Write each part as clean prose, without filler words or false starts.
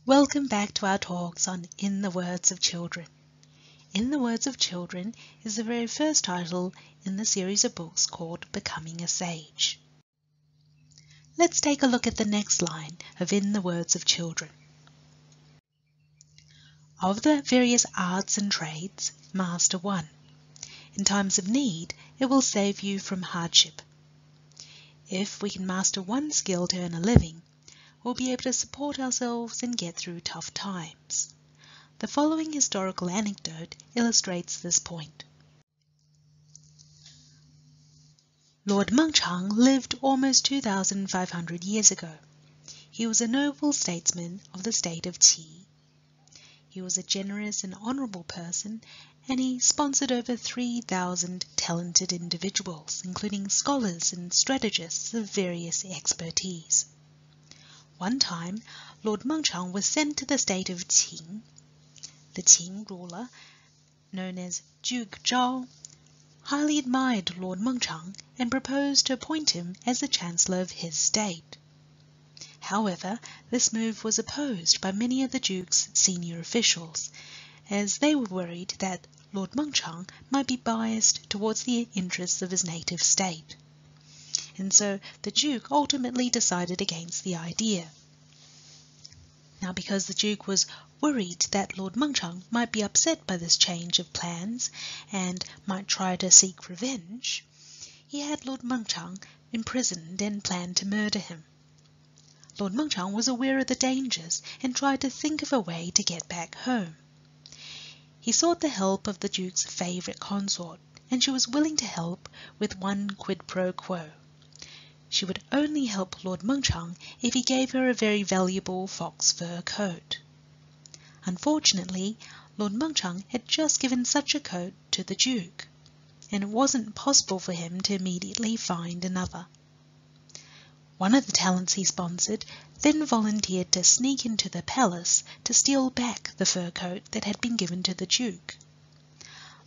Welcome back to our talks on In the Words of Children. In the Words of Children is the very first title in the series of books called Becoming a Sage. Let's take a look at the next line of In the Words of Children. Of the various arts and trades, master one. In times of need, it will save you from hardship. If we can master one skill to earn a living, we'll be able to support ourselves and get through tough times. The following historical anecdote illustrates this point. Lord Mengchang lived almost 2,500 years ago. He was a noble statesman of the state of Qi. He was a generous and honourable person, and he sponsored over 3,000 talented individuals, including scholars and strategists of various expertise. One time, Lord Mengchang was sent to the state of Qing. The Qing ruler, known as Duke Zhao, highly admired Lord Mengchang and proposed to appoint him as the Chancellor of his state. However, this move was opposed by many of the Duke's senior officials, as they were worried that Lord Mengchang might be biased towards the interests of his native state. And so the Duke ultimately decided against the idea. Now, because the Duke was worried that Lord Mengchang might be upset by this change of plans and might try to seek revenge, he had Lord Mengchang imprisoned and planned to murder him. Lord Mengchang was aware of the dangers and tried to think of a way to get back home. He sought the help of the Duke's favourite consort, and she was willing to help with one quid pro quo. She would only help Lord Mengchang if he gave her a very valuable fox fur coat. Unfortunately, Lord Mengchang had just given such a coat to the Duke, and it wasn't possible for him to immediately find another. One of the talents he sponsored then volunteered to sneak into the palace to steal back the fur coat that had been given to the Duke.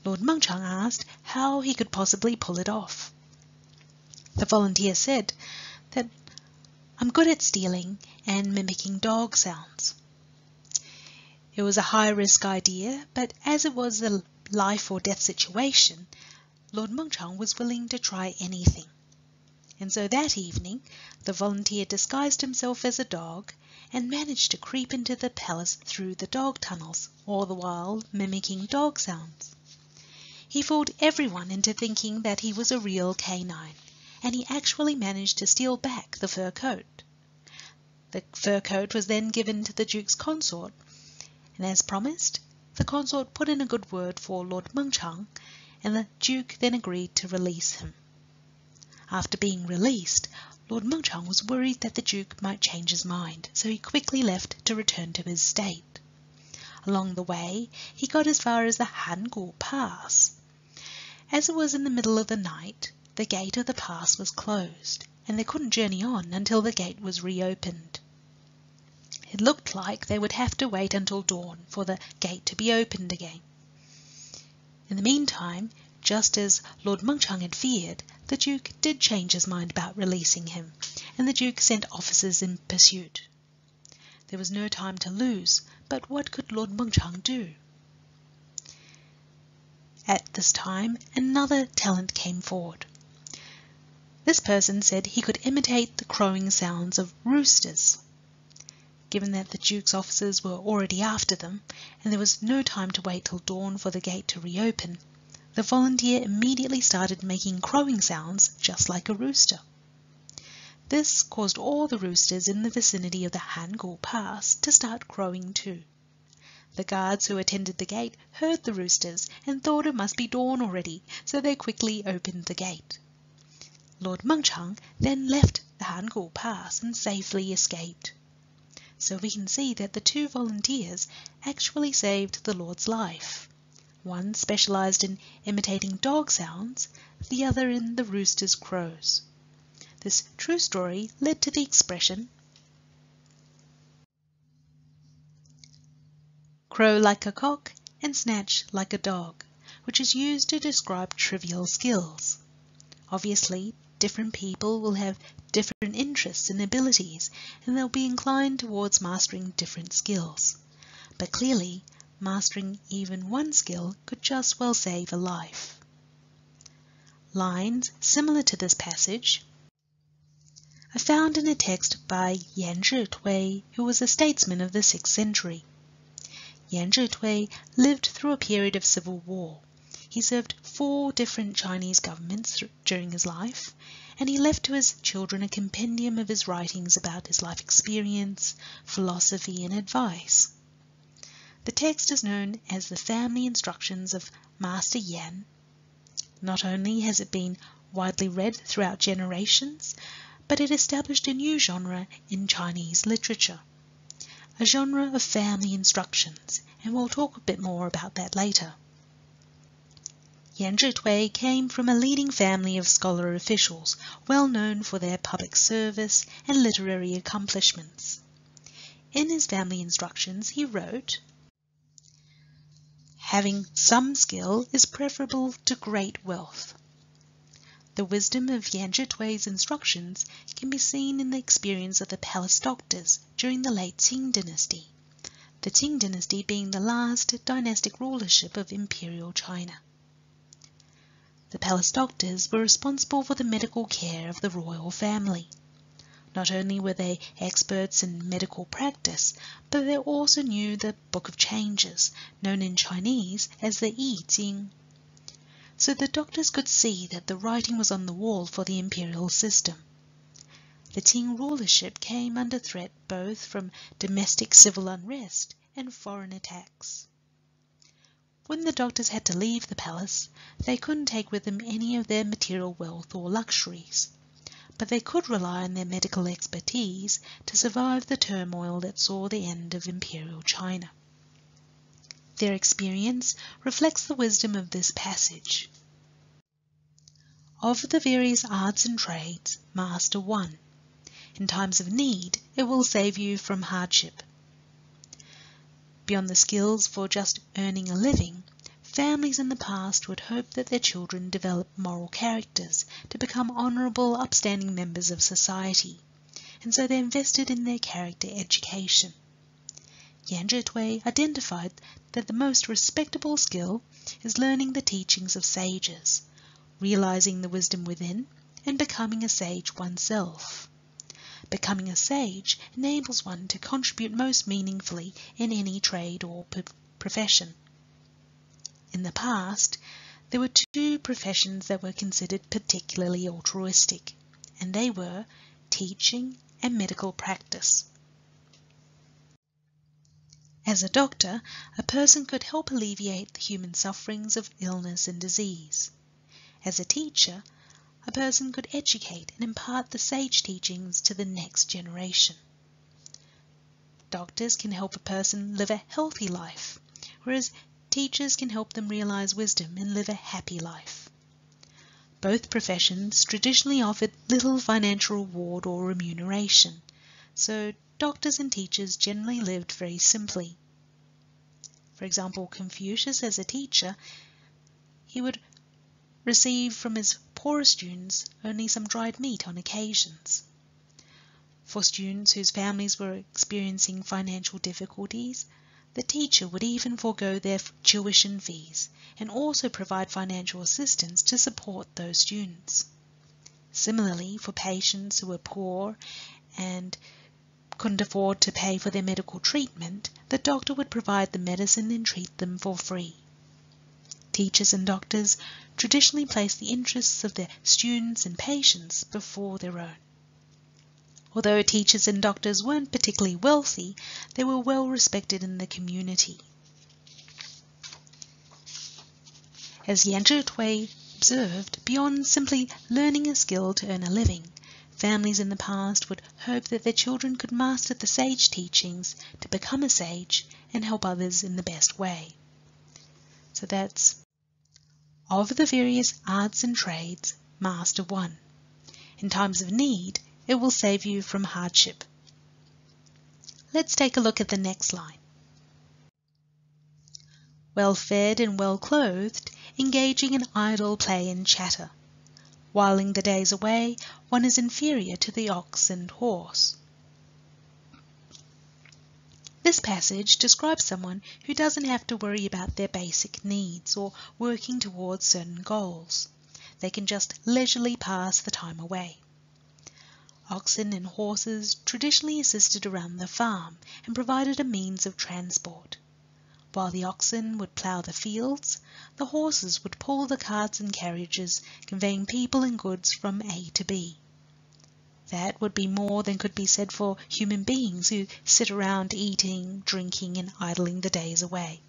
Lord Mengchang asked how he could possibly pull it off. The volunteer said that I'm good at stealing and mimicking dog sounds. It was a high-risk idea, but as it was a life-or-death situation, Lord Mengchang was willing to try anything. And so that evening, the volunteer disguised himself as a dog and managed to creep into the palace through the dog tunnels, all the while mimicking dog sounds. He fooled everyone into thinking that he was a real canine, and he actually managed to steal back the fur coat. The fur coat was then given to the Duke's consort, and as promised, the consort put in a good word for Lord Mengchang, and the Duke then agreed to release him. After being released, Lord Mengchang was worried that the Duke might change his mind, so he quickly left to return to his state. Along the way, he got as far as the Hangu Pass. As it was in the middle of the night, the gate of the pass was closed, and they couldn't journey on until the gate was reopened. It looked like they would have to wait until dawn for the gate to be opened again. In the meantime, just as Lord Mengchang had feared, the Duke did change his mind about releasing him, and the Duke sent officers in pursuit. There was no time to lose, but what could Lord Mengchang do? At this time, another talent came forward. This person said he could imitate the crowing sounds of roosters. Given that the Duke's officers were already after them, and there was no time to wait till dawn for the gate to reopen, the volunteer immediately started making crowing sounds just like a rooster. This caused all the roosters in the vicinity of the Hangu Pass to start crowing too. The guards who attended the gate heard the roosters and thought it must be dawn already, so they quickly opened the gate. Lord Mengchang then left the Hangu Pass and safely escaped. So we can see that the two volunteers actually saved the Lord's life. One specialized in imitating dog sounds, the other in the rooster's crows. This true story led to the expression, crow like a cock and snatch like a dog, which is used to describe trivial skills. Obviously, different people will have different interests and abilities, and they'll be inclined towards mastering different skills. But clearly, mastering even one skill could just well save a life. Lines similar to this passage are found in a text by Yan Zhitui, who was a statesman of the 6th century. Yan Zhitui lived through a period of civil war. He served 4 different Chinese governments during his life, and he left to his children a compendium of his writings about his life experience, philosophy, and advice. The text is known as the Family Instructions of Master Yan. Not only has it been widely read throughout generations, but it established a new genre in Chinese literature, a genre of family instructions, and we'll talk a bit more about that later. Yan Zhitui came from a leading family of scholar officials, well known for their public service and literary accomplishments. In his family instructions he wrote, "Having some skill is preferable to great wealth." The wisdom of Yan Zhitui's instructions can be seen in the experience of the palace doctors during the late Qing dynasty, the Qing dynasty being the last dynastic rulership of imperial China. The palace doctors were responsible for the medical care of the royal family. Not only were they experts in medical practice, but they also knew the Book of Changes, known in Chinese as the I Ching. So the doctors could see that the writing was on the wall for the imperial system. The Qing rulership came under threat both from domestic civil unrest and foreign attacks. When the doctors had to leave the palace, they couldn't take with them any of their material wealth or luxuries, but they could rely on their medical expertise to survive the turmoil that saw the end of imperial China. Their experience reflects the wisdom of this passage. Of the various arts and trades, master one. In times of need, it will save you from hardship. Beyond the skills for just earning a living, families in the past would hope that their children develop moral characters to become honourable, upstanding members of society, and so they invested in their character education. Yan Zhitui identified that the most respectable skill is learning the teachings of sages, realizing the wisdom within, and becoming a sage oneself. Becoming a sage enables one to contribute most meaningfully in any trade or profession. In the past, there were 2 professions that were considered particularly altruistic, and they were teaching and medical practice. As a doctor, a person could help alleviate the human sufferings of illness and disease. As a teacher, a person could educate and impart the sage teachings to the next generation. Doctors can help a person live a healthy life, whereas teachers can help them realize wisdom and live a happy life. Both professions traditionally offered little financial reward or remuneration, so doctors and teachers generally lived very simply. For example, Confucius, as a teacher, he would receive from his poorer students only some dried meat on occasions. For students whose families were experiencing financial difficulties, the teacher would even forego their tuition fees and also provide financial assistance to support those students. Similarly, for patients who were poor and couldn't afford to pay for their medical treatment, the doctor would provide the medicine and treat them for free. Teachers and doctors traditionally placed the interests of their students and patients before their own. Although teachers and doctors weren't particularly wealthy, they were well respected in the community. As Yan Zhitui observed, beyond simply learning a skill to earn a living, families in the past would hope that their children could master the sage teachings to become a sage and help others in the best way. So that's, of the various arts and trades, master one. In times of need, it will save you from hardship. Let's take a look at the next line. Well fed and well clothed, engaging in idle play and chatter. Whiling the days away, one is inferior to the ox and horse. This passage describes someone who doesn't have to worry about their basic needs or working towards certain goals. They can just leisurely pass the time away. Oxen and horses traditionally assisted around the farm and provided a means of transport. While the oxen would plough the fields, the horses would pull the carts and carriages conveying people and goods from A to B. That would be more than could be said for human beings who sit around eating, drinking, and idling the days away.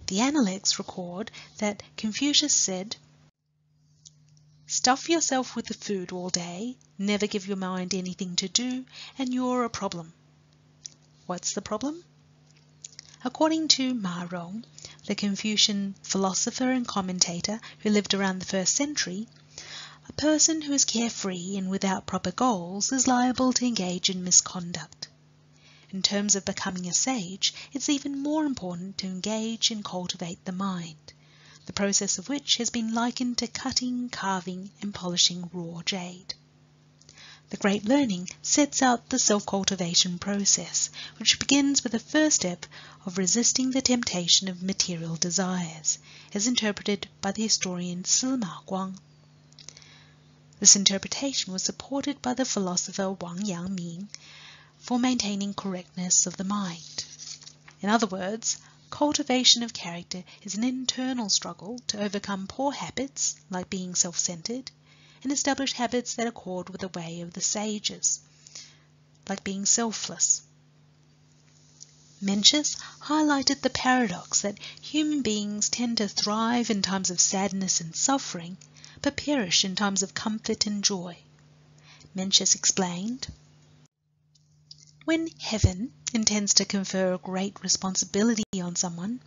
The Analects record that Confucius said, "Stuff yourself with the food all day, never give your mind anything to do, and you're a problem." What's the problem? According to Ma Rong, the Confucian philosopher and commentator who lived around the 1st century, a person who is carefree and without proper goals is liable to engage in misconduct. In terms of becoming a sage, it's even more important to engage and cultivate the mind, the process of which has been likened to cutting, carving, and polishing raw jade. The Great Learning sets out the self-cultivation process, which begins with the first step of resisting the temptation of material desires, as interpreted by the historian Sima Guang. This interpretation was supported by the philosopher Wang Yangming for maintaining correctness of the mind. In other words, cultivation of character is an internal struggle to overcome poor habits, like being self-centered, and establish habits that accord with the way of the sages, like being selfless. Mencius highlighted the paradox that human beings tend to thrive in times of sadness and suffering, but perish in times of comfort and joy. Mencius explained, "When heaven intends to confer a great responsibility on someone,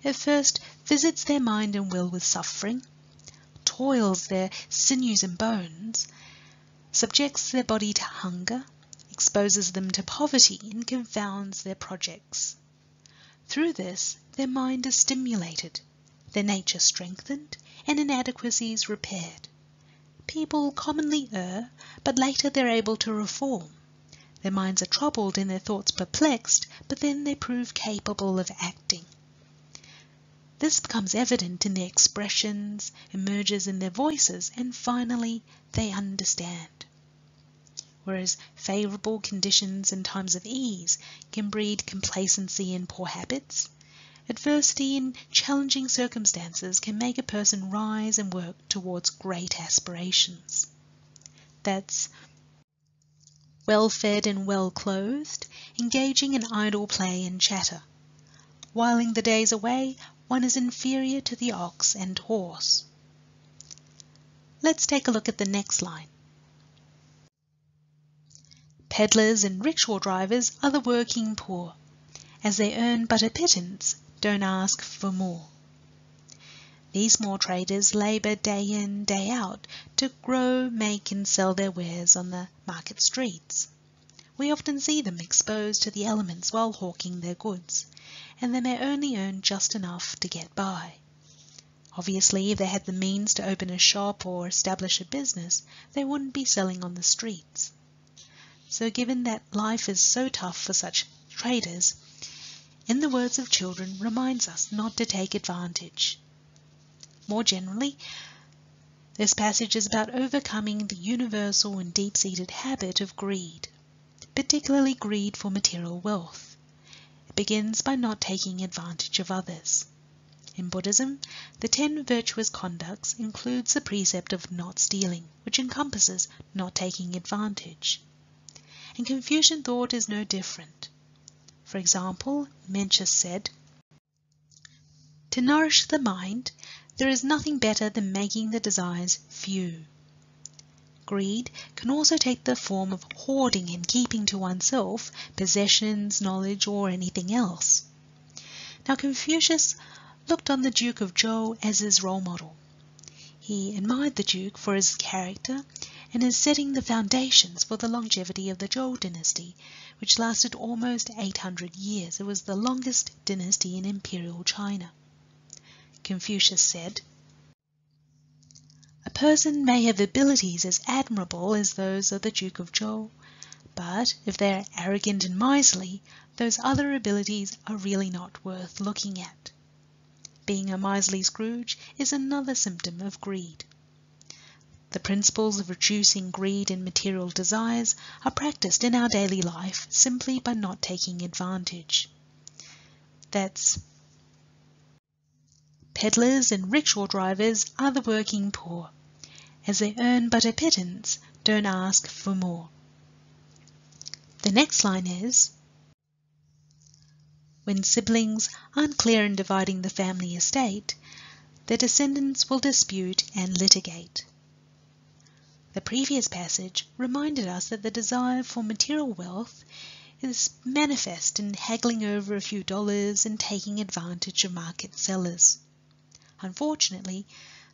it first visits their mind and will with suffering, toils their sinews and bones, subjects their body to hunger, exposes them to poverty, and confounds their projects. Through this, their mind is stimulated, their nature strengthened, and inadequacies repaired. People commonly err, but later they're able to reform. Their minds are troubled and their thoughts perplexed, but then they prove capable of acting. This becomes evident in their expressions, emerges in their voices, and finally they understand." Whereas favorable conditions and times of ease can breed complacency and poor habits, adversity and challenging circumstances can make a person rise and work towards great aspirations. That's well-fed and well-clothed, engaging in idle play and chatter. Whiling the days away, one is inferior to the ox and horse. Let's take a look at the next line. Peddlers and rickshaw drivers are the working poor. As they earn but a pittance, don't ask for more. These small traders labour day in, day out to grow, make and sell their wares on the market streets. We often see them exposed to the elements while hawking their goods, and they may only earn just enough to get by. Obviously, if they had the means to open a shop or establish a business, they wouldn't be selling on the streets. So given that life is so tough for such traders, in the words of children, reminds us not to take advantage. More generally, this passage is about overcoming the universal and deep-seated habit of greed, particularly greed for material wealth. It begins by not taking advantage of others. In Buddhism, the 10 virtuous conducts includes the precept of not stealing, which encompasses not taking advantage. And Confucian thought is no different. For example, Mencius said, "To nourish the mind, there is nothing better than making the desires few." Greed can also take the form of hoarding and keeping to oneself possessions, knowledge, or anything else. Now Confucius looked on the Duke of Zhou as his role model. He admired the Duke for his character and as setting the foundations for the longevity of the Zhou dynasty, which lasted almost 800 years. It was the longest dynasty in imperial China. Confucius said, "A person may have abilities as admirable as those of the Duke of Zhou, but if they are arrogant and miserly, those other abilities are really not worth looking at. Being a miserly Scrooge is another symptom of greed. The principles of reducing greed and material desires are practiced in our daily life simply by not taking advantage. That's peddlers and rickshaw drivers are the working poor. As they earn but a pittance, don't ask for more. The next line is, when siblings aren't clear in dividing the family estate, their descendants will dispute and litigate. The previous passage reminded us that the desire for material wealth is manifest in haggling over a few dollars and taking advantage of market sellers. Unfortunately,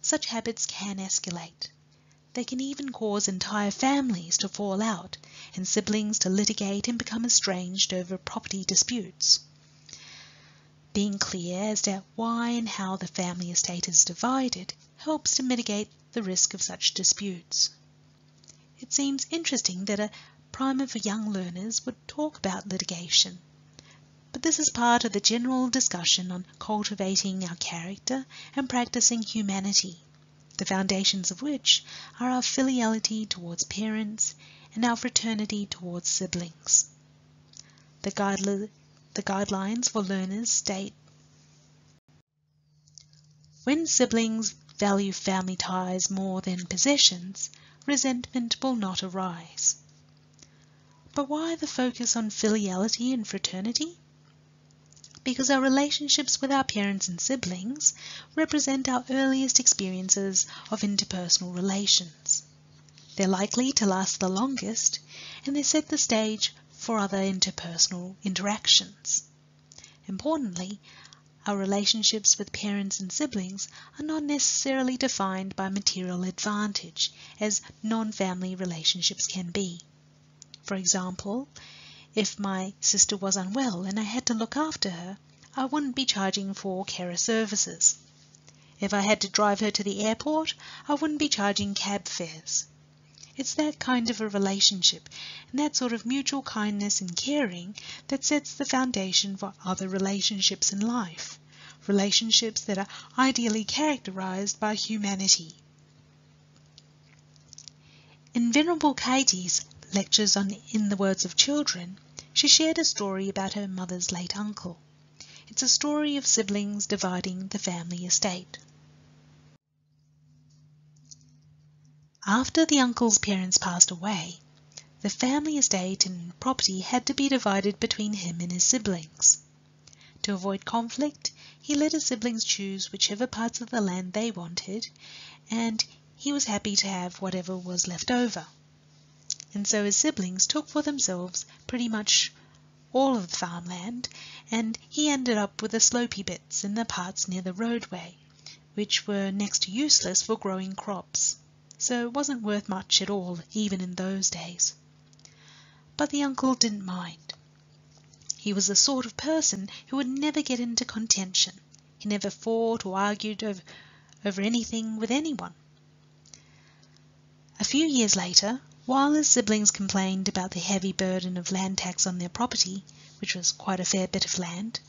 such habits can escalate. They can even cause entire families to fall out and siblings to litigate and become estranged over property disputes. Being clear as to why and how the family estate is divided helps to mitigate the risk of such disputes. It seems interesting that a primer for young learners would talk about litigation, but this is part of the general discussion on cultivating our character and practicing humanity, the foundations of which are our filiality towards parents and our fraternity towards siblings. The guidelines for learners state, when siblings value family ties more than possessions, resentment will not arise. But why the focus on filiality and fraternity? Because our relationships with our parents and siblings represent our earliest experiences of interpersonal relations. They're likely to last the longest, and they set the stage for other interpersonal interactions. Importantly, our relationships with parents and siblings are not necessarily defined by material advantage, as non-family relationships can be. For example, if my sister was unwell and I had to look after her, I wouldn't be charging for carer services. If I had to drive her to the airport, I wouldn't be charging cab fares. It's that kind of a relationship and that sort of mutual kindness and caring that sets the foundation for other relationships in life, relationships that are ideally characterized by humanity. In Venerable Kaiti's lectures on In the Words of Children, she shared a story about her mother's late uncle. It's a story of siblings dividing the family estate. After the uncle's parents passed away, the family estate and property had to be divided between him and his siblings. To avoid conflict, he let his siblings choose whichever parts of the land they wanted, and he was happy to have whatever was left over. And so his siblings took for themselves pretty much all of the farmland, and he ended up with the slopey bits and the parts near the roadway, which were next to useless for growing crops. So it wasn't worth much at all, even in those days. But the uncle didn't mind. He was the sort of person who would never get into contention. He never fought or argued over anything with anyone. A few years later, while his siblings complained about the heavy burden of land tax on their property, which was quite a fair bit of land,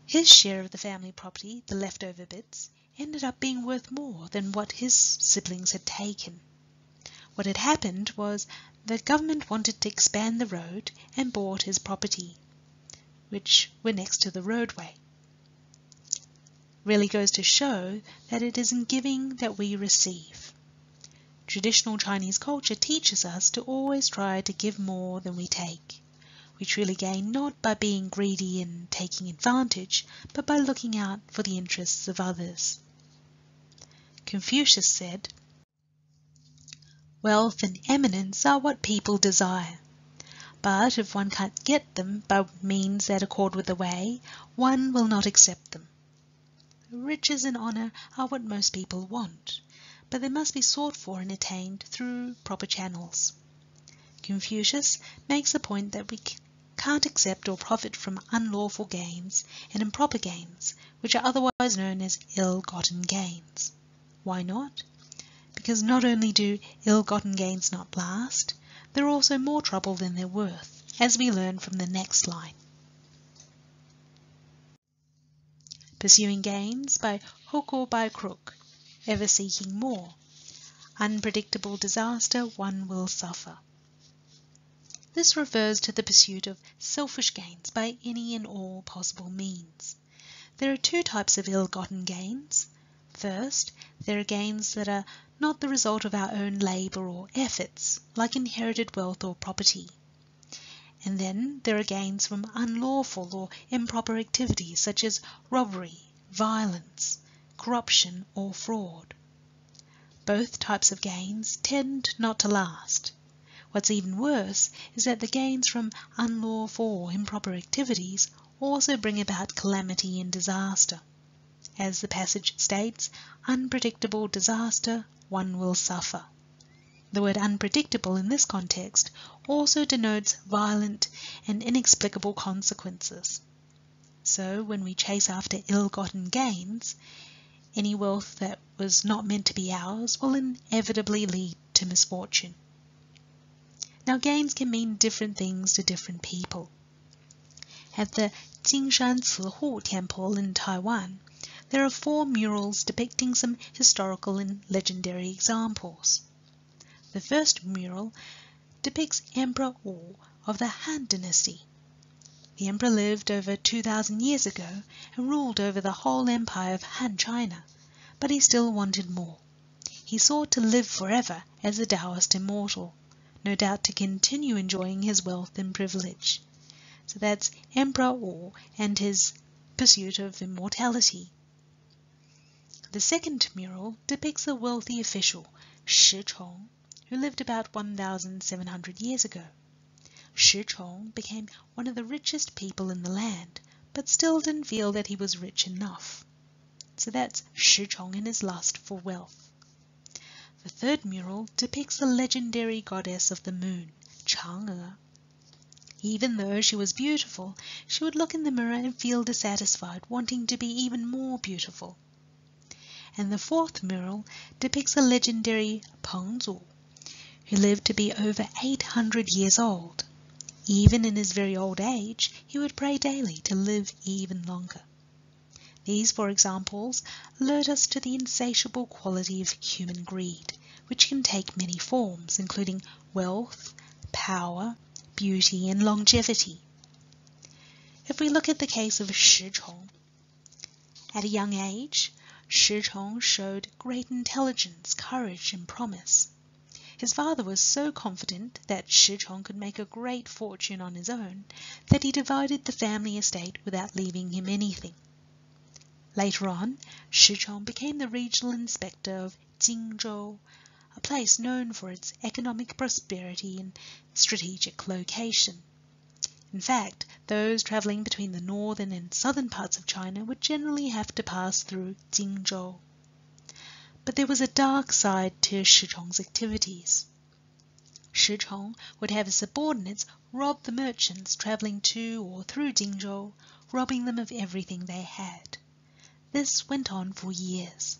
his share of the family property, the leftover bits, ended up being worth more than what his siblings had taken. What had happened was the government wanted to expand the road and bought his property, which were next to the roadway. Really goes to show that it is in giving that we receive. Traditional Chinese culture teaches us to always try to give more than we take. We truly gain not by being greedy and taking advantage, but by looking out for the interests of others. Confucius said, "Wealth and eminence are what people desire, but if one can't get them by means that accord with the way, one will not accept them. Riches and honour are what most people want, but they must be sought for and attained through proper channels." Confucius makes the point that we can't accept or profit from unlawful gains and improper gains, which are otherwise known as ill-gotten gains. Why not? because not only do ill-gotten gains not last, they're also more trouble than they're worth, as we learn from the next line. Pursuing gains by hook or by crook, ever seeking more. Unpredictable disaster one will suffer. This refers to the pursuit of selfish gains by any and all possible means. There are two types of ill-gotten gains. First, there are gains that are not the result of our own labour or efforts, like inherited wealth or property. And then there are gains from unlawful or improper activities such as robbery, violence, corruption or fraud. Both types of gains tend not to last. What's even worse is that the gains from unlawful or improper activities also bring about calamity and disaster. As the passage states, unpredictable disaster one will suffer. The word unpredictable in this context also denotes violent and inexplicable consequences. So when we chase after ill-gotten gains, any wealth that was not meant to be ours will inevitably lead to misfortune. Now gains can mean different things to different people. At the Jingshan Cihu Temple in Taiwan, there are 4 murals depicting some historical and legendary examples. The first mural depicts Emperor Wu of the Han Dynasty. The emperor lived over 2,000 years ago and ruled over the whole empire of Han China, but he still wanted more. He sought to live forever as a Taoist immortal, no doubt to continue enjoying his wealth and privilege. So that's Emperor Wu and his pursuit of immortality. The second mural depicts a wealthy official, Shi Chong, who lived about 1,700 years ago. Shi Chong became one of the richest people in the land, but still didn't feel that he was rich enough. So that's Shi Chong and his lust for wealth. The third mural depicts the legendary goddess of the moon, Chang'e. Even though she was beautiful, she would look in the mirror and feel dissatisfied, wanting to be even more beautiful. And the fourth mural depicts a legendary Peng Zu, who lived to be over 800 years old. Even in his very old age, he would pray daily to live even longer. These 4 examples alert us to the insatiable quality of human greed, which can take many forms, including wealth, power, beauty, and longevity. If we look at the case of Shi Chong, at a young age, Shi Chong showed great intelligence, courage, and promise. His father was so confident that Shi Chong could make a great fortune on his own that he divided the family estate without leaving him anything. Later on, Shi Chong became the regional inspector of Jingzhou, a place known for its economic prosperity and strategic location. In fact, those travelling between the northern and southern parts of China would generally have to pass through Jingzhou. But there was a dark side to Shi Chong's activities. Shi Chong would have his subordinates rob the merchants travelling to or through Jingzhou, robbing them of everything they had. This went on for years.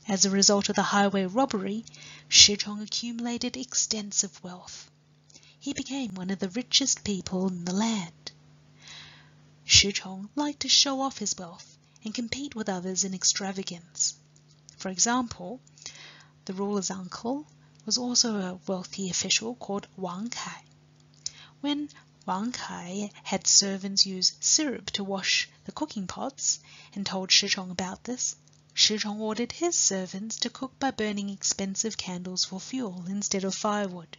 As a result of the highway robbery, Shi Chong accumulated extensive wealth. He became one of the richest people in the land. Shi Chong liked to show off his wealth and compete with others in extravagance. For example, the ruler's uncle was also a wealthy official called Wang Kai. When Wang Kai had servants use syrup to wash the cooking pots and told Shi Chong about this, Shi Chong ordered his servants to cook by burning expensive candles for fuel instead of firewood.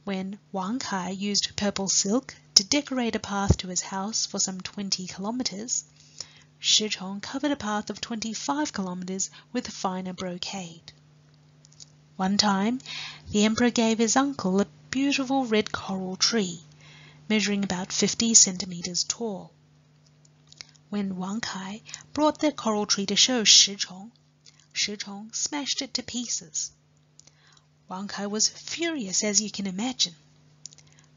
When Wang Kai used purple silk to decorate a path to his house for some 20 kilometers, Shi Chong covered a path of 25 kilometers with finer brocade. One time, the emperor gave his uncle a beautiful red coral tree, measuring about 50 centimeters tall. When Wang Kai brought the coral tree to show Shi Chong smashed it to pieces. Wang Kai was furious, as you can imagine.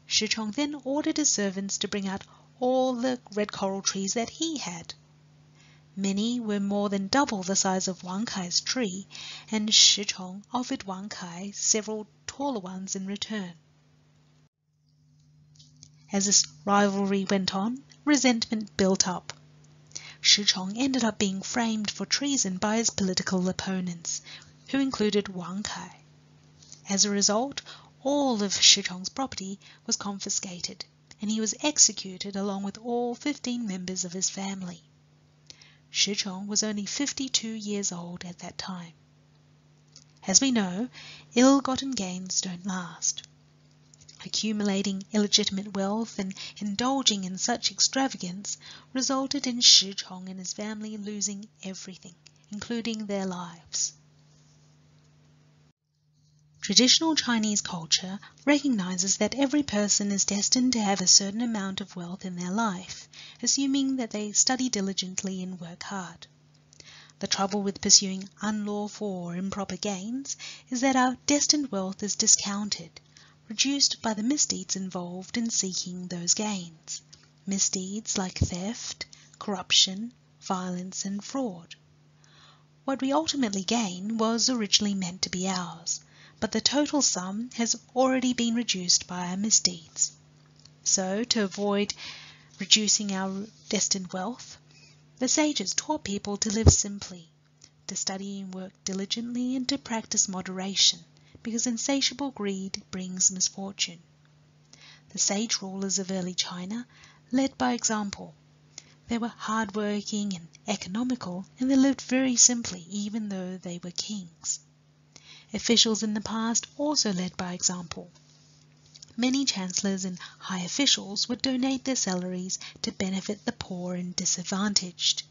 Shi Chong then ordered his servants to bring out all the red coral trees that he had. Many were more than double the size of Wang Kai's tree, and Shih Chong offered Wang Kai several taller ones in return. As this rivalry went on, resentment built up. Shih Chong ended up being framed for treason by his political opponents, who included Wang Kai. As a result, all of Shih Chong's property was confiscated, and he was executed along with all 15 members of his family. Shih Chong was only 52 years old at that time. As we know, ill-gotten gains don't last. Accumulating illegitimate wealth and indulging in such extravagance resulted in Shih Chong and his family losing everything, including their lives. Traditional Chinese culture recognizes that every person is destined to have a certain amount of wealth in their life, assuming that they study diligently and work hard. The trouble with pursuing unlawful or improper gains is that our destined wealth is discounted, reduced by the misdeeds involved in seeking those gains. Misdeeds like theft, corruption, violence, and fraud. What we ultimately gain was originally meant to be ours, but the total sum has already been reduced by our misdeeds. So, to avoid reducing our destined wealth, the sages taught people to live simply, to study and work diligently, and to practice moderation, because insatiable greed brings misfortune. The sage rulers of early China led by example. They were hard-working and economical, and they lived very simply, even though they were kings. Officials in the past also led by example. Many chancellors and high officials would donate their salaries to benefit the poor and disadvantaged.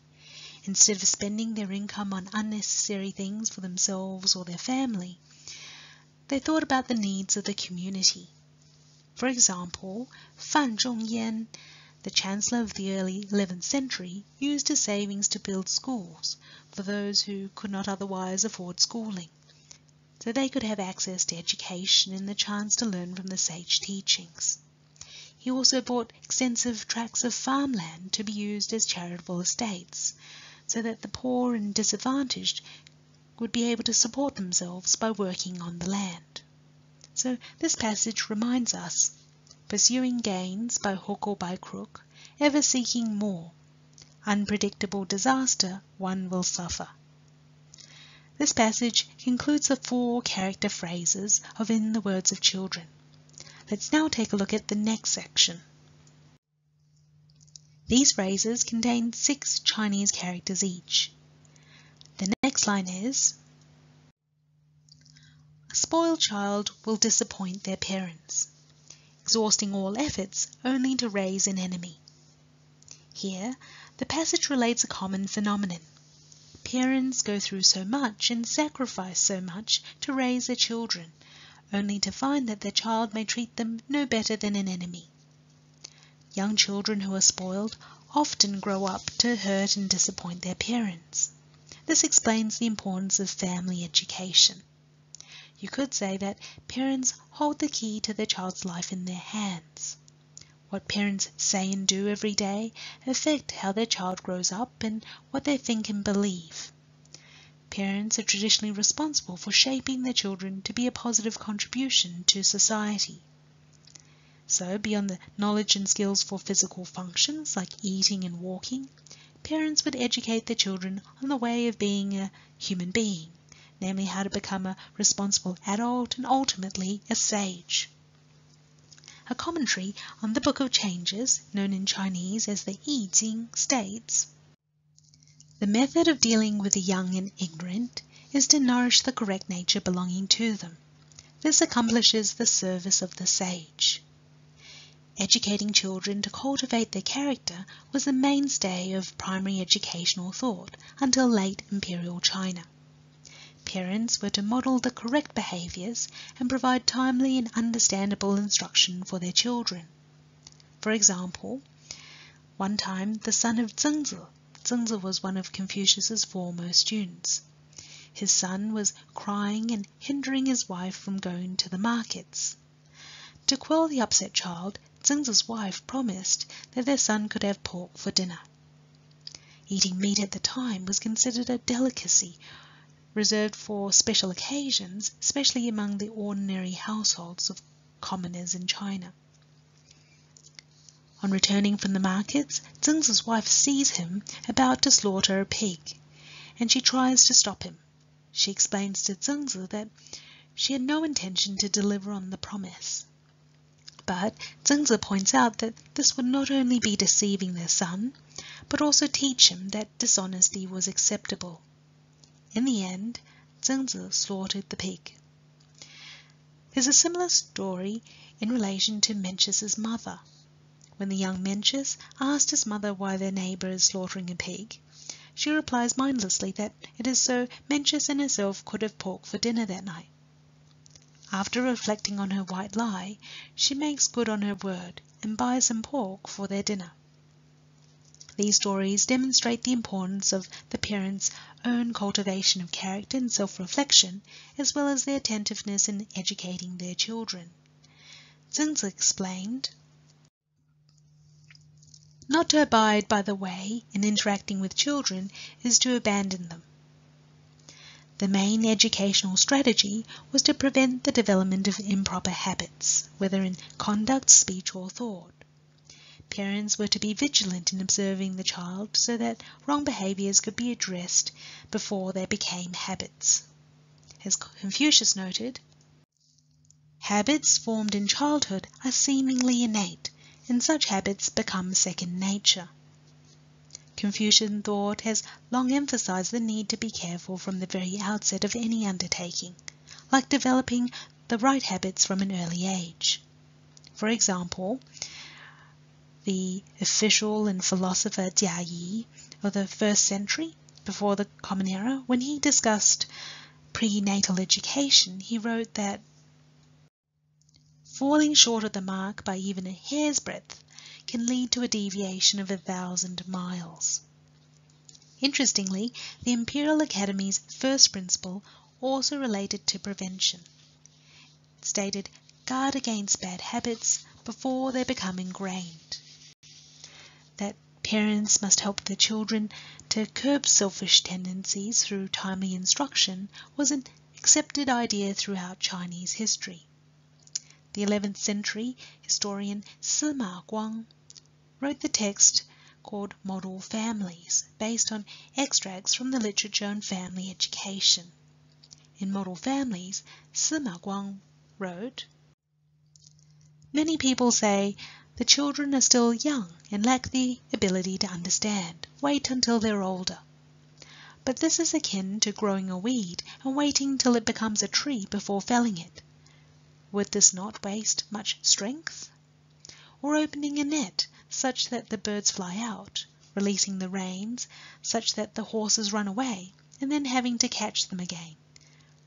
Instead of spending their income on unnecessary things for themselves or their family, they thought about the needs of the community. For example, Fan Zhongyan, the chancellor of the early 11th century, used his savings to build schools for those who could not otherwise afford schooling, so they could have access to education and the chance to learn from the sage teachings. He also bought extensive tracts of farmland to be used as charitable estates, so that the poor and disadvantaged would be able to support themselves by working on the land. So this passage reminds us, pursuing gains by hook or by crook, ever seeking more, unpredictable disaster one will suffer. This passage concludes the 4 character phrases of In the Words of Children. Let's now take a look at the next section. These phrases contain 6 Chinese characters each. The next line is, a spoiled child will disappoint their parents, exhausting all efforts only to raise an enemy. Here, the passage relates a common phenomenon. Parents go through so much and sacrifice so much to raise their children, only to find that their child may treat them no better than an enemy. Young children who are spoiled often grow up to hurt and disappoint their parents. This explains the importance of family education. You could say that parents hold the key to their child's life in their hands. What parents say and do every day affect how their child grows up and what they think and believe. Parents are traditionally responsible for shaping their children to be a positive contribution to society. So, beyond the knowledge and skills for physical functions like eating and walking, parents would educate their children on the way of being a human being, namely how to become a responsible adult and ultimately a sage. A commentary on the Book of Changes, known in Chinese as the I Ching, states, the method of dealing with the young and ignorant is to nourish the correct nature belonging to them. This accomplishes the service of the sage. Educating children to cultivate their character was the mainstay of primary educational thought until late imperial China. Parents were to model the correct behaviors and provide timely and understandable instruction for their children. For example, one time the son of Zhengzi was one of Confucius's foremost students. His son was crying and hindering his wife from going to the markets. To quell the upset child, Zhengzi's wife promised that their son could have pork for dinner. Eating meat at the time was considered a delicacy reserved for special occasions, especially among the ordinary households of commoners in China. On returning from the markets, Zengzi's wife sees him about to slaughter a pig, and she tries to stop him. She explains to Zengzi that she had no intention to deliver on the promise. But Zengzi points out that this would not only be deceiving their son, but also teach him that dishonesty was acceptable. In the end, Zengzi slaughtered the pig. There's a similar story in relation to Mencius's mother. When the young Mencius asked his mother why their neighbour is slaughtering a pig, she replies mindlessly that it is so Mencius and herself could have pork for dinner that night. After reflecting on her white lie, she makes good on her word and buys some pork for their dinner. These stories demonstrate the importance of the parents' own cultivation of character and self-reflection, as well as their attentiveness in educating their children. Zengzi explained, "Not to abide by the way in interacting with children is to abandon them." The main educational strategy was to prevent the development of improper habits, whether in conduct, speech, or thought. Parents were to be vigilant in observing the child so that wrong behaviors could be addressed before they became habits. As Confucius noted, "Habits formed in childhood are seemingly innate, and such habits become second nature." Confucian thought has long emphasized the need to be careful from the very outset of any undertaking, like developing the right habits from an early age. For example, the official and philosopher Jia Yi of the 1st century, before the Common Era, when he discussed prenatal education, he wrote that falling short of the mark by even a hair's breadth can lead to a deviation of 1,000 miles. Interestingly, the Imperial Academy's first principle also related to prevention. It stated, "Guard against bad habits before they become ingrained." That parents must help their children to curb selfish tendencies through timely instruction was an accepted idea throughout Chinese history. The 11th century historian Sima Guang wrote the text called Model Families, based on extracts from the literature on family education. In Model Families, Sima Guang wrote, "Many people say the children are still young and lack the ability to understand. Wait until they're older. But this is akin to growing a weed and waiting till it becomes a tree before felling it. Would this not waste much strength? Or opening a net such that the birds fly out, releasing the reins such that the horses run away, and then having to catch them again.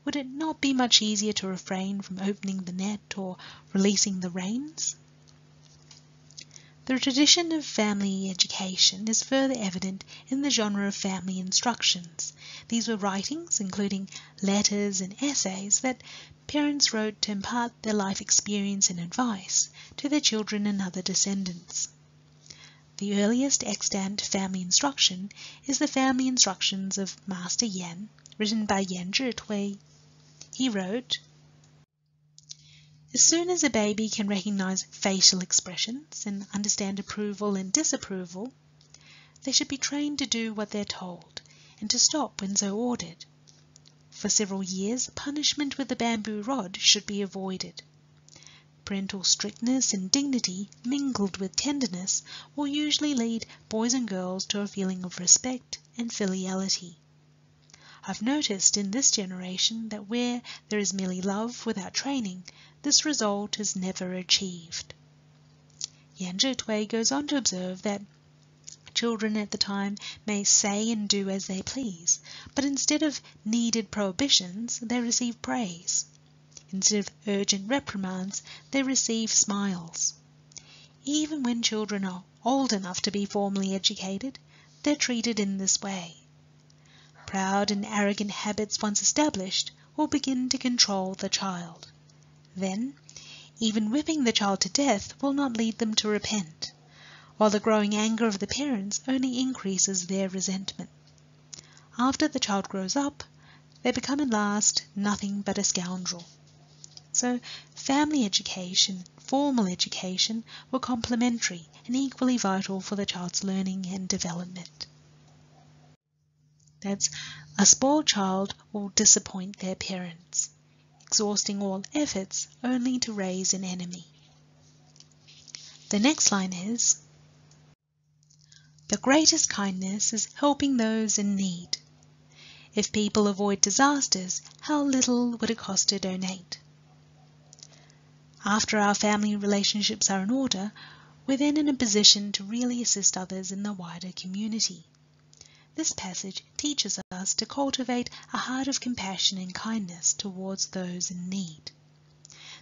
Would it not be much easier to refrain from opening the net or releasing the reins?" The tradition of family education is further evident in the genre of family instructions. These were writings, including letters and essays, that parents wrote to impart their life experience and advice to their children and other descendants. The earliest extant family instruction is the Family Instructions of Master Yan, written by Yan Zhitui. He wrote, "As soon as a baby can recognize facial expressions and understand approval and disapproval, they should be trained to do what they're told and to stop when so ordered. For several years, punishment with a bamboo rod should be avoided. Parental strictness and dignity mingled with tenderness will usually lead boys and girls to a feeling of respect and filiality. I've noticed in this generation that where there is merely love without training, this result is never achieved." Yan Zhitui goes on to observe that children at the time may say and do as they please, but instead of needed prohibitions, they receive praise. Instead of urgent reprimands, they receive smiles. Even when children are old enough to be formally educated, they're treated in this way. Proud and arrogant habits once established will begin to control the child. Then, even whipping the child to death will not lead them to repent. while the growing anger of the parents only increases their resentment. After the child grows up, they become at last nothing but a scoundrel. So family education, formal education, were complementary and equally vital for the child's learning and development. That's, a spoiled child will disappoint their parents, exhausting all efforts only to raise an enemy. The next line is, the greatest kindness is helping those in need. If people avoid disasters, how little would it cost to donate? After our family relationships are in order, we're then in a position to really assist others in the wider community. This passage teaches us to cultivate a heart of compassion and kindness towards those in need.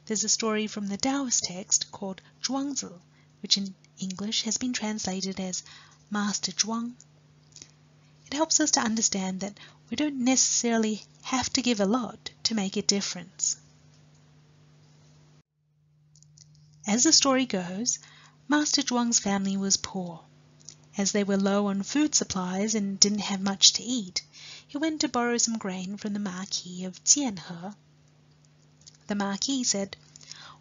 There's a story from the Taoist text called Zhuangzi, which in English has been translated as Master Zhuang. It helps us to understand that we don't necessarily have to give a lot to make a difference. As the story goes, Master Zhuang's family was poor. As they were low on food supplies and didn't have much to eat, he went to borrow some grain from the Marquis of Jianhe. The Marquis said,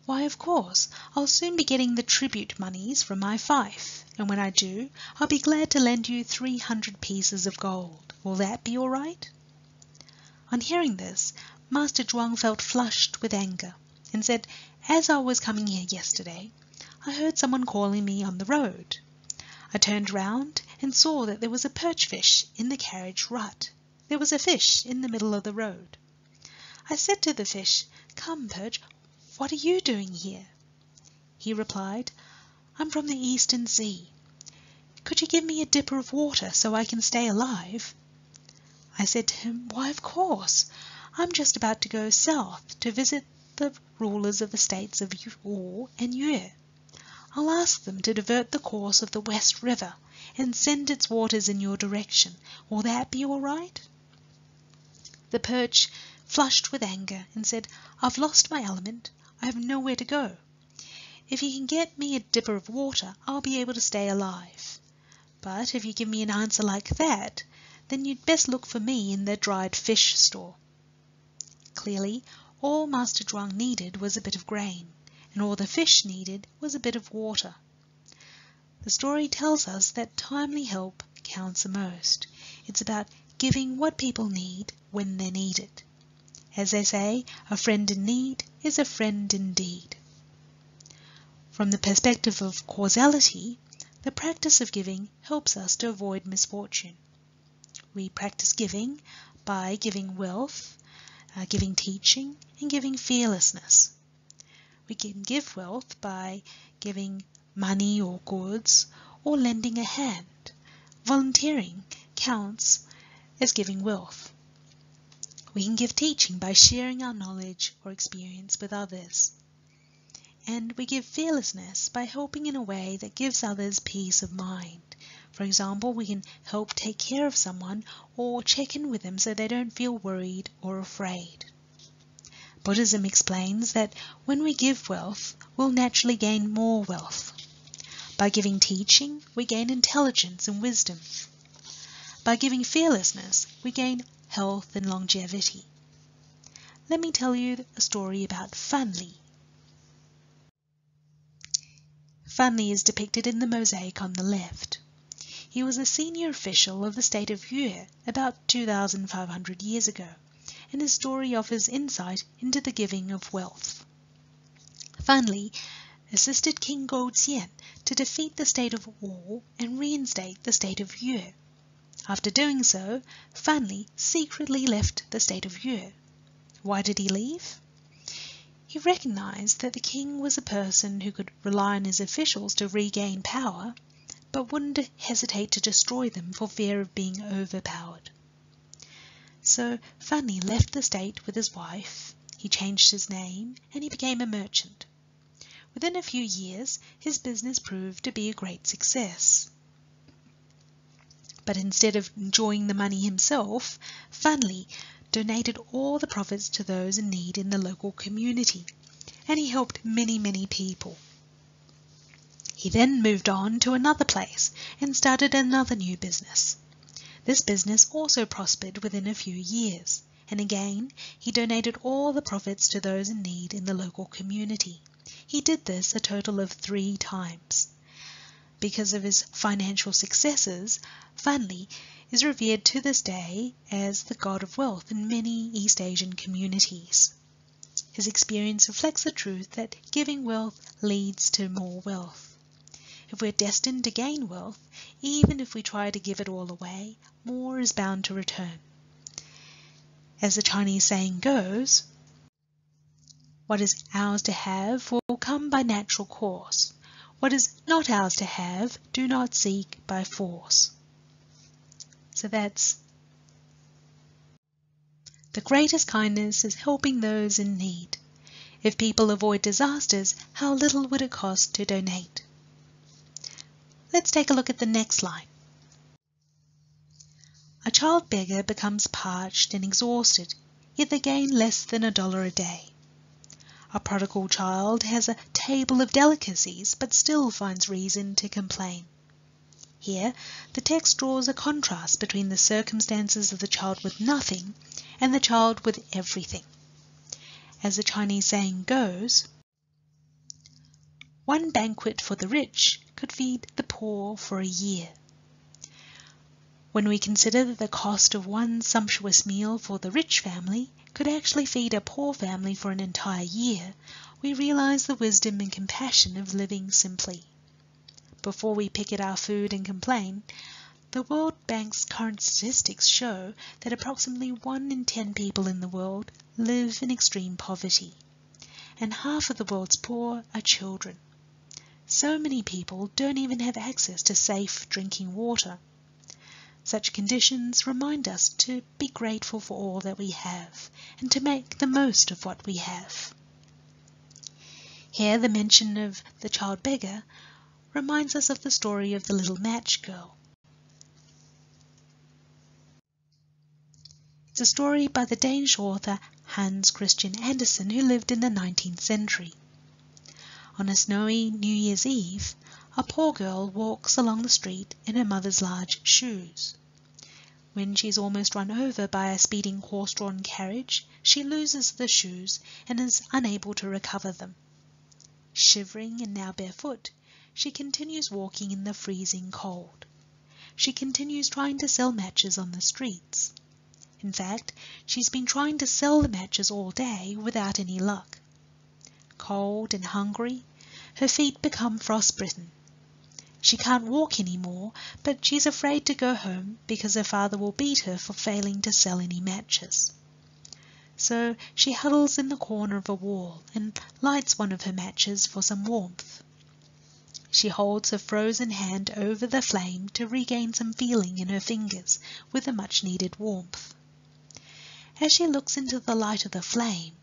"Why, of course, I'll soon be getting the tribute monies from my fief, and when I do, I'll be glad to lend you 300 pieces of gold. Will that be all right?" On hearing this, Master Zhuang felt flushed with anger, and said, "As I was coming here yesterday, I heard someone calling me on the road. I turned round and saw that there was a perch fish in the carriage rut. There was a fish in the middle of the road. I said to the fish, 'Come, perch, what are you doing here?' He replied, 'I'm from the Eastern Sea. Could you give me a dipper of water so I can stay alive?' I said to him, 'Why, of course. I'm just about to go south to visit the rulers of the states of Wu and Yue. I'll ask them to divert the course of the West River and send its waters in your direction. Will that be all right?' The perch flushed with anger and said, 'I've lost my element. I have nowhere to go. If you can get me a dipper of water, I'll be able to stay alive. But if you give me an answer like that, then you'd best look for me in the dried fish store.' Clearly, all Master Zhuang needed was a bit of grain, and all the fish needed was a bit of water. The story tells us that timely help counts the most. It's about giving what people need when they need it. As they say, a friend in need is a friend indeed. From the perspective of causality, the practice of giving helps us to avoid misfortune. We practice giving by giving wealth, giving teaching, and giving fearlessness. We can give wealth by giving money or goods, or lending a hand. Volunteering counts as giving wealth. We can give teaching by sharing our knowledge or experience with others. And we give fearlessness by helping in a way that gives others peace of mind. For example, we can help take care of someone or check in with them so they don't feel worried or afraid. Buddhism explains that when we give wealth, we'll naturally gain more wealth. By giving teaching, we gain intelligence and wisdom. By giving fearlessness, we gain health and longevity. Let me tell you a story about Fan Li. Fan Li is depicted in the mosaic on the left. He was a senior official of the state of Yue about 2,500 years ago, and his story offers insight into the giving of wealth. Fan Li assisted King Goujian to defeat the state of Wu and reinstate the state of Yue. After doing so, Fan Li secretly left the state of Yue. Why did he leave? He recognized that the king was a person who could rely on his officials to regain power, but wouldn't hesitate to destroy them for fear of being overpowered. So Fan Li left the state with his wife, he changed his name, and he became a merchant. Within a few years, his business proved to be a great success. But instead of enjoying the money himself, Fan Li donated all the profits to those in need in the local community, and he helped many, many people. He then moved on to another place and started another new business. This business also prospered within a few years, and again he donated all the profits to those in need in the local community. He did this a total of 3 times. Because of his financial successes, Phan is revered to this day as the god of wealth in many East Asian communities. His experience reflects the truth that giving wealth leads to more wealth. If we're destined to gain wealth, even if we try to give it all away, more is bound to return. As the Chinese saying goes, what is ours to have will come by natural course. What is not ours to have, do not seek by force. So that's the greatest kindness is helping those in need. If people avoid disasters, how little would it cost to donate? Let's take a look at the next line. A child beggar becomes parched and exhausted, yet they gain less than $1 a day. A prodigal child has a table of delicacies, but still finds reason to complain. Here, the text draws a contrast between the circumstances of the child with nothing and the child with everything. As the Chinese saying goes, one banquet for the rich could feed the poor for a year. When we consider that the cost of one sumptuous meal for the rich family could actually feed a poor family for an entire year, we realize the wisdom and compassion of living simply. Before we pick at our food and complain, the World Bank's current statistics show that approximately 1 in 10 people in the world live in extreme poverty, and half of the world's poor are children. So many people don't even have access to safe drinking water. Such conditions remind us to be grateful for all that we have and to make the most of what we have. Here the mention of the child beggar reminds us of the story of the little match girl. It's a story by the Danish author Hans Christian Andersen, who lived in the 19th century. On a snowy New Year's Eve, a poor girl walks along the street in her mother's large shoes. When she is almost run over by a speeding horse-drawn carriage, she loses the shoes and is unable to recover them. Shivering and now barefoot, she continues walking in the freezing cold. She continues trying to sell matches on the streets. In fact, she's been trying to sell the matches all day without any luck. Cold and hungry, her feet become frostbitten. She can't walk anymore, but she's afraid to go home because her father will beat her for failing to sell any matches. So she huddles in the corner of a wall and lights one of her matches for some warmth. She holds her frozen hand over the flame to regain some feeling in her fingers with the much-needed warmth. As she looks into the light of the flame,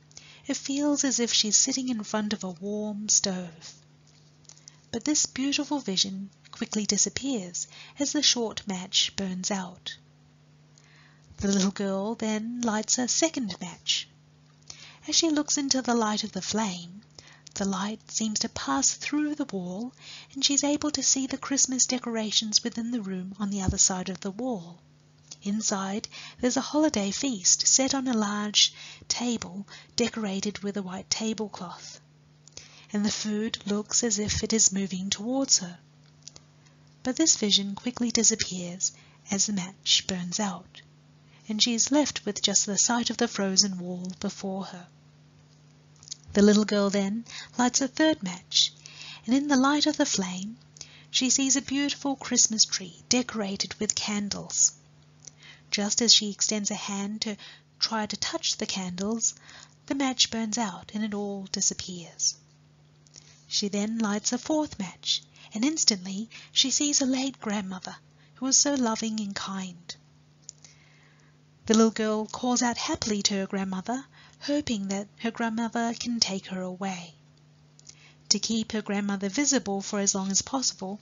it feels as if she's sitting in front of a warm stove. But this beautiful vision quickly disappears as the short match burns out. The little girl then lights a second match. As she looks into the light of the flame, the light seems to pass through the wall, and she's able to see the Christmas decorations within the room on the other side of the wall. Inside, there's a holiday feast set on a large table decorated with a white tablecloth, and the food looks as if it is moving towards her. But this vision quickly disappears as the match burns out, and she is left with just the sight of the frozen wall before her. The little girl then lights a third match, and in the light of the flame, she sees a beautiful Christmas tree decorated with candles. Just as she extends a hand to try to touch the candles, the match burns out and it all disappears. She then lights a fourth match, and instantly she sees a late grandmother who was so loving and kind. The little girl calls out happily to her grandmother, hoping that her grandmother can take her away. To keep her grandmother visible for as long as possible,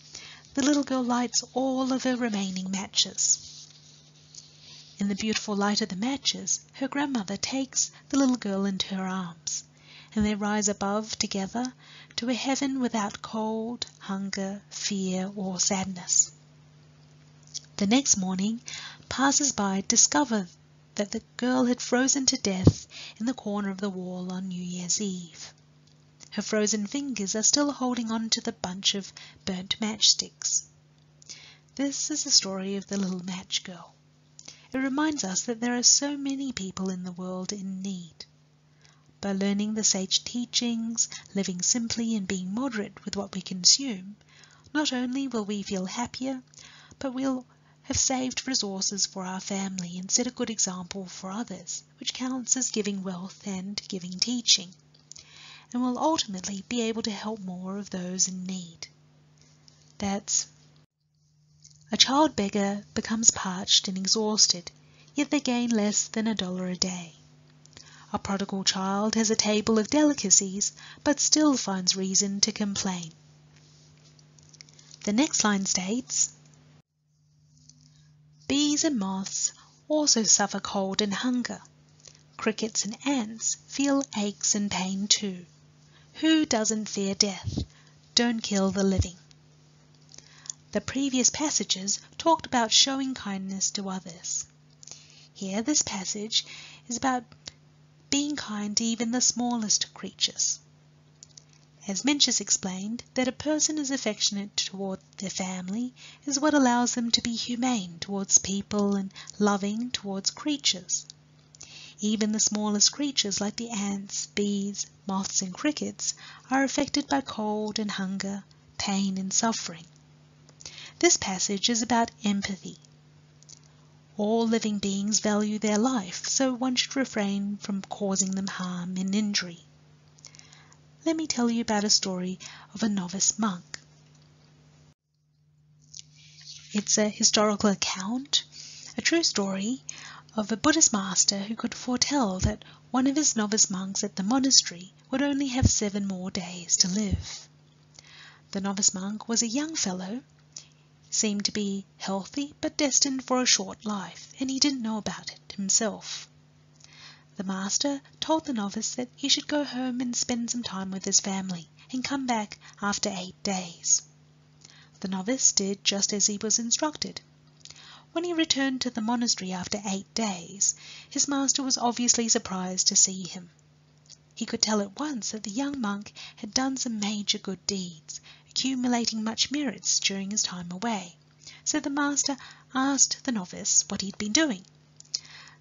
the little girl lights all of her remaining matches. In the beautiful light of the matches, her grandmother takes the little girl into her arms, and they rise above together to a heaven without cold, hunger, fear, or sadness. The next morning, passers-by discover that the girl had frozen to death in the corner of the wall on New Year's Eve. Her frozen fingers are still holding on to the bunch of burnt matchsticks. This is the story of the little match girl. It reminds us that there are so many people in the world in need. By learning the sage teachings, living simply and being moderate with what we consume, not only will we feel happier, but we'll have saved resources for our family and set a good example for others, which counts as giving wealth and giving teaching, and will ultimately be able to help more of those in need. A child beggar becomes parched and exhausted, yet they gain less than $1 a day. A prodigal child has a table of delicacies, but still finds reason to complain. The next line states, bees and moths also suffer cold and hunger. Crickets and ants feel aches and pain too. Who doesn't fear death? Don't kill the living. The previous passages talked about showing kindness to others. Here, this passage is about being kind to even the smallest creatures. As Mencius explained, that a person is affectionate toward their family is what allows them to be humane towards people and loving towards creatures. Even the smallest creatures like the ants, bees, moths and crickets are affected by cold and hunger, pain and suffering. This passage is about empathy. All living beings value their life, so one should refrain from causing them harm and injury. Let me tell you about a story of a novice monk. It's a historical account, a true story, of a Buddhist master who could foretell that one of his novice monks at the monastery would only have 7 more days to live. The novice monk was a young fellow, seemed to be healthy but destined for a short life, and he didn't know about it himself. The master told the novice that he should go home and spend some time with his family and come back after 8 days. The novice did just as he was instructed. When he returned to the monastery after 8 days, his master was obviously surprised to see him. He could tell at once that the young monk had done some major good deeds, accumulating much merits during his time away, so the master asked the novice what he'd been doing.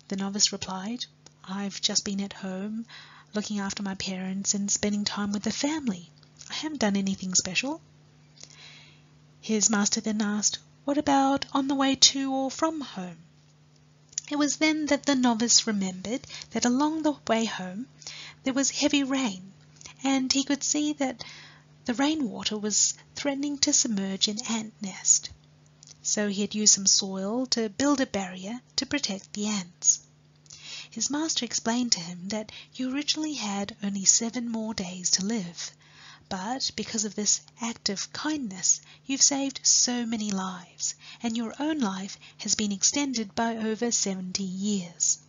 The novice replied, "I've just been at home, looking after my parents and spending time with the family. I haven't done anything special." His master then asked, "What about on the way to or from home?" It was then that the novice remembered that along the way home there was heavy rain, and he could see that the rainwater was threatening to submerge an ant nest. So he had used some soil to build a barrier to protect the ants. His master explained to him that you originally had only 7 more days to live, but because of this act of kindness, you've saved so many lives, and your own life has been extended by over 70 years.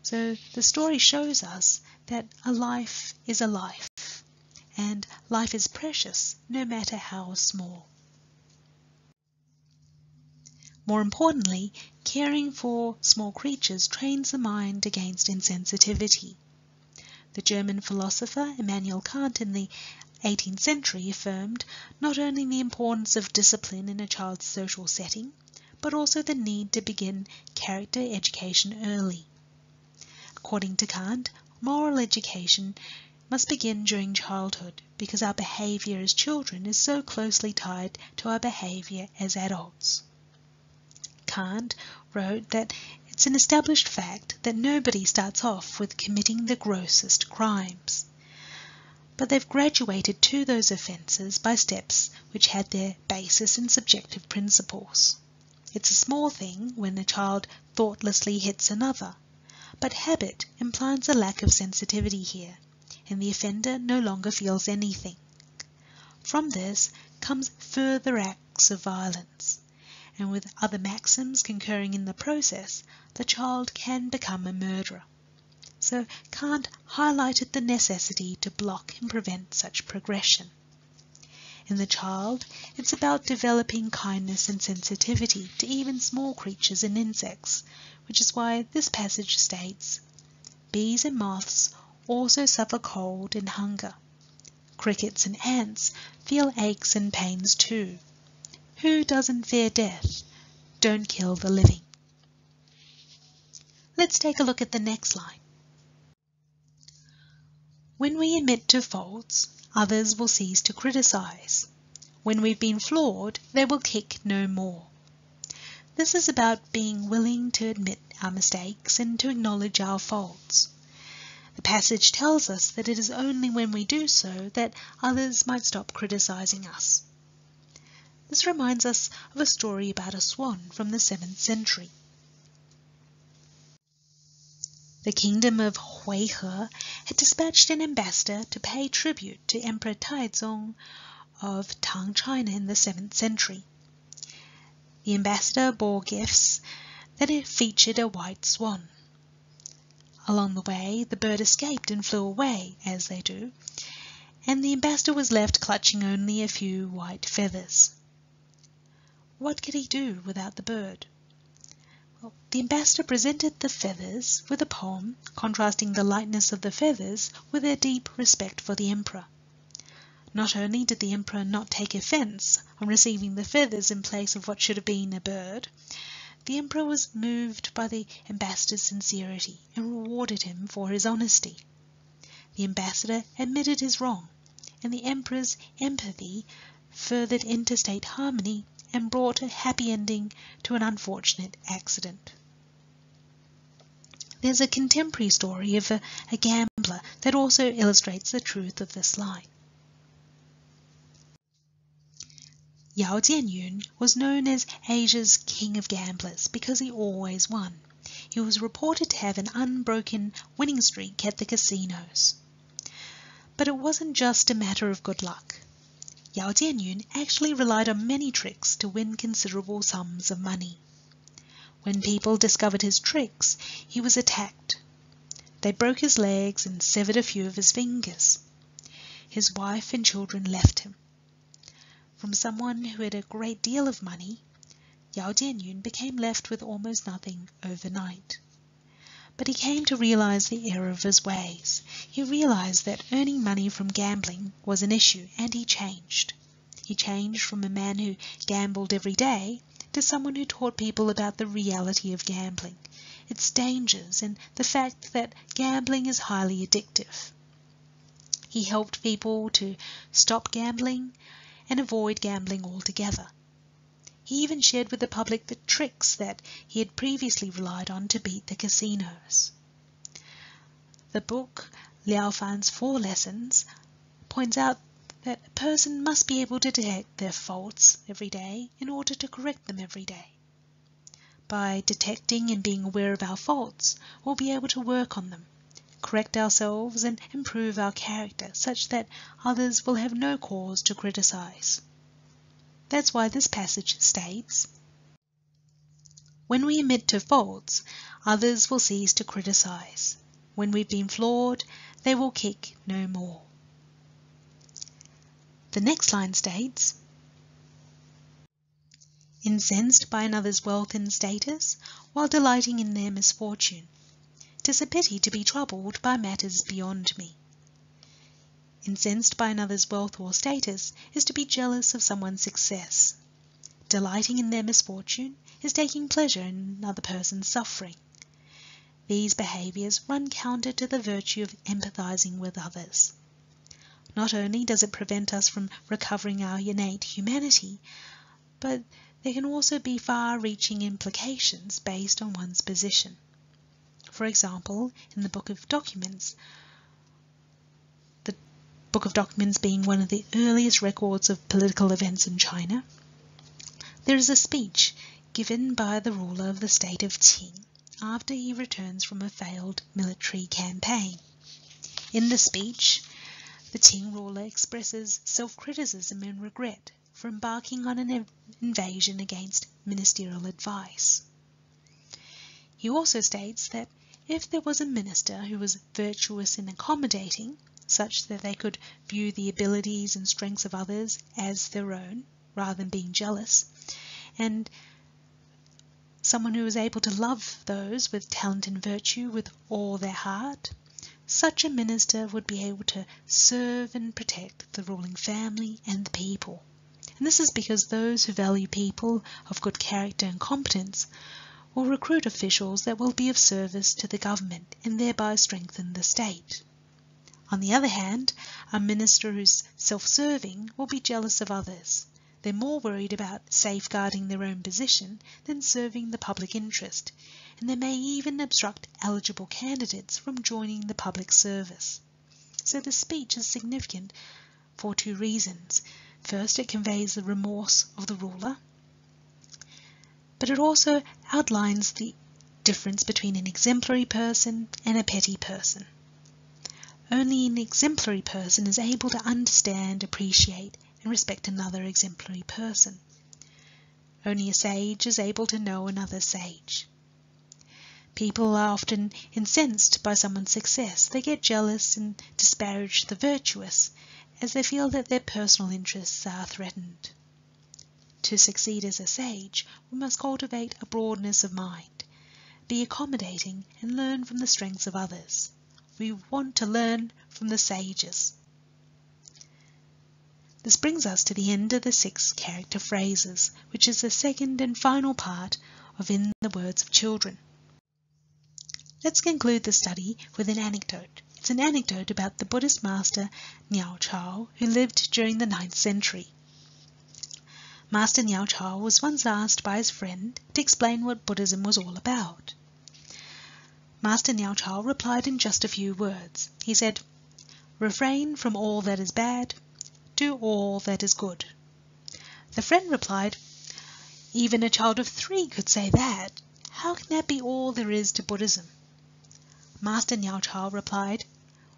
So the story shows us that a life is a life, and life is precious no matter how small. More importantly, caring for small creatures trains the mind against insensitivity. The German philosopher Immanuel Kant in the 18th century affirmed not only the importance of discipline in a child's social setting, but also the need to begin character education early. According to Kant, moral education must begin during childhood because our behavior as children is so closely tied to our behavior as adults. Kant wrote that it's an established fact that nobody starts off with committing the grossest crimes, but they've graduated to those offences by steps which had their basis in subjective principles. It's a small thing when a child thoughtlessly hits another, but habit implants a lack of sensitivity here, and the offender no longer feels anything. From this comes further acts of violence, and with other maxims concurring in the process, the child can become a murderer. so Kant highlighted the necessity to block and prevent such progression. In the child, it's about developing kindness and sensitivity to even small creatures and insects, which is why this passage states, "Bees and moths also suffer cold and hunger. Crickets and ants feel aches and pains too. Who doesn't fear death? Don't kill the living." Let's take a look at the next line. When we admit to faults, others will cease to criticize. When we've been flawed, they will kick no more. This is about being willing to admit our mistakes and to acknowledge our faults. The passage tells us that it is only when we do so that others might stop criticizing us. This reminds us of a story about a swan from the 7th century. The kingdom of Huihe had dispatched an ambassador to pay tribute to Emperor Taizong of Tang China in the 7th century. The ambassador bore gifts that featured a white swan. Along the way, the bird escaped and flew away, as they do, and the ambassador was left clutching only a few white feathers. What could he do without the bird? Well, the ambassador presented the feathers with a poem contrasting the lightness of the feathers with their deep respect for the emperor. Not only did the emperor not take offense on receiving the feathers in place of what should have been a bird, the emperor was moved by the ambassador's sincerity and rewarded him for his honesty. The ambassador admitted his wrong, and the emperor's empathy furthered interstate harmony and brought a happy ending to an unfortunate accident. There's a contemporary story of a gambler that also illustrates the truth of this line. Yao Jianyun was known as Asia's king of gamblers because he always won. He was reported to have an unbroken winning streak at the casinos. But it wasn't just a matter of good luck. Yao Jianyun actually relied on many tricks to win considerable sums of money. When people discovered his tricks, he was attacked. They broke his legs and severed a few of his fingers. His wife and children left him. From someone who had a great deal of money, Yao Jianyun became left with almost nothing overnight. But he came to realize the error of his ways. He realized that earning money from gambling was an issue, and he changed. He changed from a man who gambled every day to someone who taught people about the reality of gambling, its dangers, and the fact that gambling is highly addictive. He helped people to stop gambling and avoid gambling altogether. He even shared with the public the tricks that he had previously relied on to beat the casinos. The book, Liao Fan's 4 Lessons, points out that a person must be able to detect their faults every day in order to correct them every day. By detecting and being aware of our faults, we'll be able to work on them, correct ourselves and improve our character such that others will have no cause to criticize. That's why this passage states, "When we admit to faults, others will cease to criticize. When we've been flawed, they will kick no more." The next line states, "Incensed by another's wealth and status, while delighting in their misfortune. 'Tis a pity to be troubled by matters beyond me." Incensed by another's wealth or status is to be jealous of someone's success. Delighting in their misfortune is taking pleasure in another person's suffering. These behaviors run counter to the virtue of empathizing with others. Not only does it prevent us from recovering our innate humanity, but there can also be far-reaching implications based on one's position. For example, in the Book of Documents, the Book of Documents being one of the earliest records of political events in China, there is a speech given by the ruler of the state of Qing after he returns from a failed military campaign. In the speech, the Qing ruler expresses self-criticism and regret for embarking on an invasion against ministerial advice. He also states that If there was a minister who was virtuous and accommodating, such that they could view the abilities and strengths of others as their own, rather than being jealous, and someone who was able to love those with talent and virtue with all their heart, such a minister would be able to serve and protect the ruling family and the people. And this is because those who value people of good character and competence will recruit officials that will be of service to the government and thereby strengthen the state. On the other hand, a minister who's self-serving will be jealous of others. They're more worried about safeguarding their own position than serving the public interest, and they may even obstruct eligible candidates from joining the public service. So the speech is significant for two reasons. First, it conveys the remorse of the ruler, but it also outlines the difference between an exemplary person and a petty person. Only an exemplary person is able to understand, appreciate, and respect another exemplary person. Only a sage is able to know another sage. People are often incensed by someone's success. They get jealous and disparage the virtuous, as they feel that their personal interests are threatened. To succeed as a sage, we must cultivate a broadness of mind, be accommodating, and learn from the strengths of others. We want to learn from the sages. This brings us to the end of the 6 character phrases, which is the second and final part of In the Words of Children. Let's conclude the study with an anecdote. It's an anecdote about the Buddhist master Niao Chao, who lived during the 9th century. Master Niao Chao was once asked by his friend to explain what Buddhism was all about. Master Niao Chao replied in just a few words. He said, "Refrain from all that is bad, do all that is good." The friend replied, "Even a child of 3 could say that. How can that be all there is to Buddhism?" Master Niao Chao replied,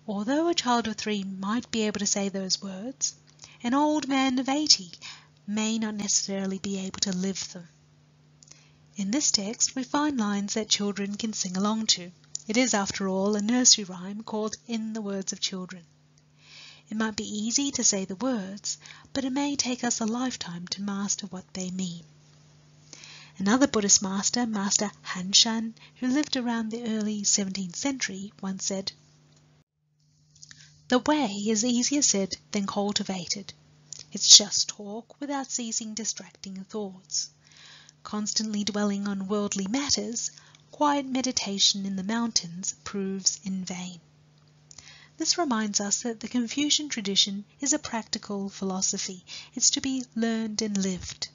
"Although a child of 3 might be able to say those words, an old man of 80 may not necessarily be able to live them." In this text we find lines that children can sing along to. It is, after all, a nursery rhyme called In the Words of Children. It might be easy to say the words, but it may take us a lifetime to master what they mean. Another Buddhist master, Master Han Shan, who lived around the early 17th century, once said, "The way is easier said than cultivated. It's just talk without ceasing distracting thoughts. Constantly dwelling on worldly matters, quiet meditation in the mountains proves in vain." This reminds us that the Confucian tradition is a practical philosophy. It's to be learned and lived.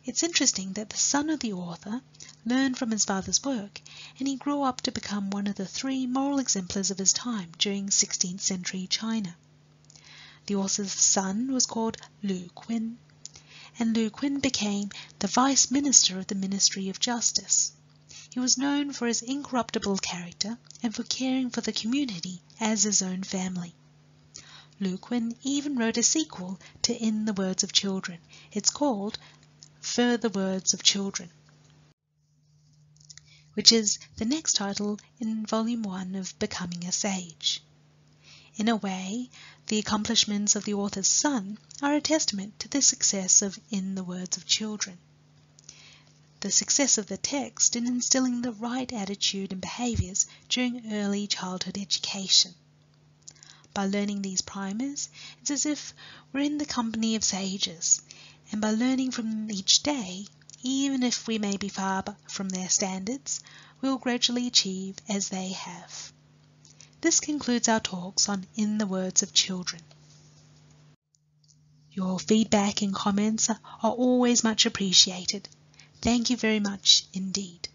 It's interesting that the son of the author learned from his father's work, and he grew up to become one of the 3 moral exemplars of his time during 16th century China. The author's son was called Lu Qin, and Lu Qin became the vice minister of the Ministry of Justice. He was known for his incorruptible character and for caring for the community as his own family. Lu Qin even wrote a sequel to In the Words of Children. It's called Further Words of Children, which is the next title in Volume 1 of Becoming a Sage. In a way, the accomplishments of the author's son are a testament to the success of In the Words of Children, the success of the text in instilling the right attitude and behaviours during early childhood education. By learning these primers, it's as if we're in the company of sages, and by learning from them each day, even if we may be far from their standards, we'll gradually achieve as they have. This concludes our talks on In the Words of Children. Your feedback and comments are always much appreciated. Thank you very much indeed.